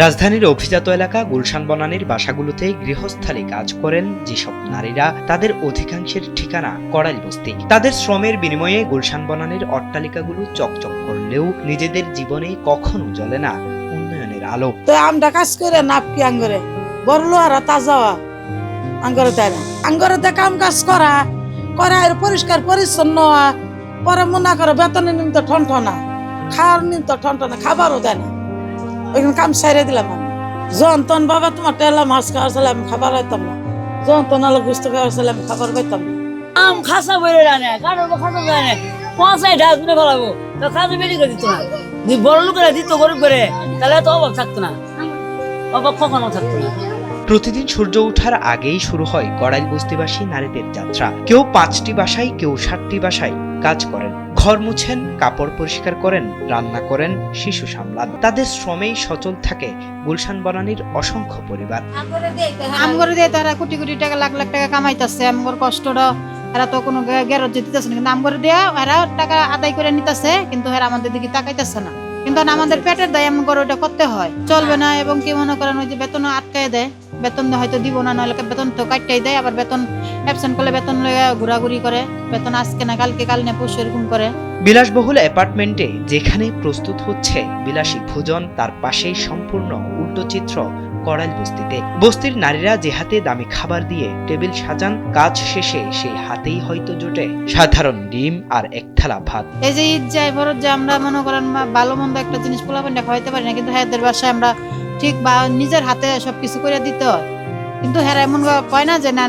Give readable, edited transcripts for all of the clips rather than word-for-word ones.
রাজধানীর অভিজাত এলাকা গুলশান বনানীর বাসাগুলোতে গৃহস্থালী কাজ করেন যেসব নারীরা, তাদের অধিকাংশের ঠিকানা কড়াইল বস্তি। তাদের শ্রমের বিনিময়ে গুলশান বনানীর অট্টালিকাগুলো চকচক করলেও নিজেদের জীবনে কখনো জ্বলে না উন্নয়নের আলো। তো আমরা কাজ করে নাপকি আঙ্গরে বড়লো আর তাজা আঙ্গরে দেয় না, আঙ্গরে কাম কাজ করা আর পরিষ্কার পরিচ্ছন্ন পরে মনে করে বেতনের নিমিত্ত ঠনঠনা, খাওয়ার নিমিত্ত ঠনঠনা, খাবারও দেয় না। ওইখানে কাম সাইরে দিলাম আমি। যখন বাবা তোমার টেলা মাছ খাওয়ার ছিল আমি খাবার পাইতাম না, যখন আলো গুস্ত খাওয়ার ছিল আমি খাবার পাইতাম না। আম খাসা বলে রানে কারণ খাসা যায় না, পয়সায় ঢাক দিলে ভালো তো খাসা বেরি করে দিত না। যদি বড় লোকেরা দিত গরিব করে তাহলে তো অভাব থাকতো না, অভাব কখনো থাকতো না। প্রতিদিন সূর্য ওঠার আগেই শুরু হয় কড়াইল বস্তিবাসী নারীদের যাত্রা। কেউ 5টি বাসায়, কেউ 7টি বাসায় কাজ করেন, ঘর মুছেন, কাপড় পরিষ্কার করেন, রান্না করেন, শিশু সামলান। তাদের শ্রমেই সচল থাকে গুলশান বনানীর অসংখ্য পরিবার। আমগরে দিয়ে তারা কোটি কোটি টাকা, লাখ লাখ টাকা কামাইতেছে। আমগর কষ্টটা এরা তো কোনো গ্যারজ দিতেছে না, কিন্তু আমগরে দিয়ে এরা টাকা আদায় করে নিতেছে, কিন্তু এরা আমাদের দিকে তাকাইতেছে না। কিন্তু আমাদের পেটের দায় আমগর ওটা করতে হয়, চলবে না। এবং কি মনে করেন ওই যে বেতন আটকায় দেয়, বেতন হয়তো দিব না, নাহলে বেতন তো কাটটাই দেয়। আবার বেতন অ্যাবসেন্ট করলে বেতন লয়ে ঘোরাঘুরি করে, বেতন আজকে না কালকে, কাল না পরশু, এরকম করে। বিলাসবহুল অ্যাপার্টমেন্টে যেখানে প্রস্তুত হচ্ছে বিলাসী ভোজন, তার পাশেই সম্পূর্ণ উল্টো চিত্র কড়াইল বস্তিতে। বস্তির নারীরা যে হাতে দামি খাবার দিয়ে টেবিল সাজান, কাজ শেষে সেই হাতেই হয়তো জোটে সাধারণ ডিম আর এক থালা ভাত। এই যে ঈদ যায় ভরত যে আমরা মনে করেন ভালো মন্দ একটা জিনিস পোলাপানটা খাওয়াইতে পারি না, কিন্তু হ্যাঁদের বাসায় আমরা ঠিক বা নিজের হাতে সবকিছু করে দিতে হয়। কিন্তু হ্যাঁ এমন কয় না যে না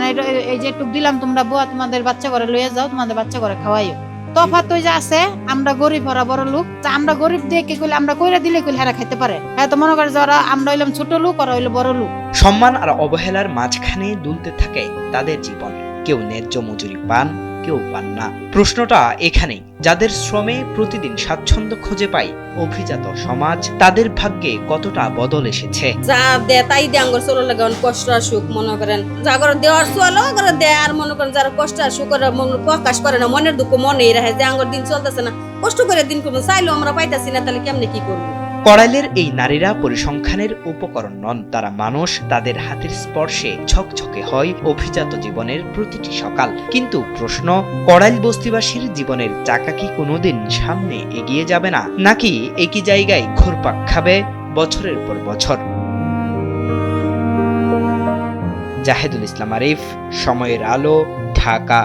এই যে টুক দিলাম, তোমরা বুয়া তোমাদের বাচ্চা ঘরে লইয়া যাও, তোমাদের বাচ্চা ঘরে খাওয়াইও। তফাৎ ওই যে আছে, আমরা গরিব ওরা বড় লোক, আমরা গরিব দিয়ে কি করলে আমরা কইরা দিলে কইলে হেরা খাইতে পারে। হ্যাঁ তো মনে করে যে ওরা আমরা হইলাম ছোট লোক, ওরা হইলো বড় লোক। সম্মান আর অবহেলার মাঝখানে দুলতে থাকে তাদের জীবন। কেউ ন্যায্য মজুরি পান, কেউ পান না। প্রশ্নটা এখানেই, যাদের শ্রমে প্রতিদিন স্বাচ্ছন্দ্য খুঁজে পায় অভিজাত সমাজ, তাদের ভাগ্যে কতটা বদল এসেছে। যা দে তাই দে আঙ্গর চলো লাগে কষ্ট আর সুখ মনে করেন, যা করে দেওয়ার চলো করে দেয়। আর মনে করেন যারা কষ্ট আর সুখ করে প্রকাশ করে না, মনের দুঃখ মনেই রাখে যে আঙ্গর দিন চলতেছে না, কষ্ট করে দিন করবো, চাইলেও আমরা পাইতাছি না, তাহলে কেমনে কি করবো। কড়াইলের এই নারীরা পরিসংখ্যানের উপকরণ নন, তারা মানুষ। তাদের হাতের স্পর্শে ঝকঝকে হয় অভিজাত জীবনের প্রতিটি সকাল। কিন্তু প্রশ্ন, কড়াইল বস্তিবাসীর জীবনের চাকা কি কোনোদিন সামনে এগিয়ে যাবে না, নাকি একই জায়গায় ঘুরপাক খাবে বছরের পর বছর? জাহেদুল ইসলাম আরিফ, সময়ের আলো, ঢাকা।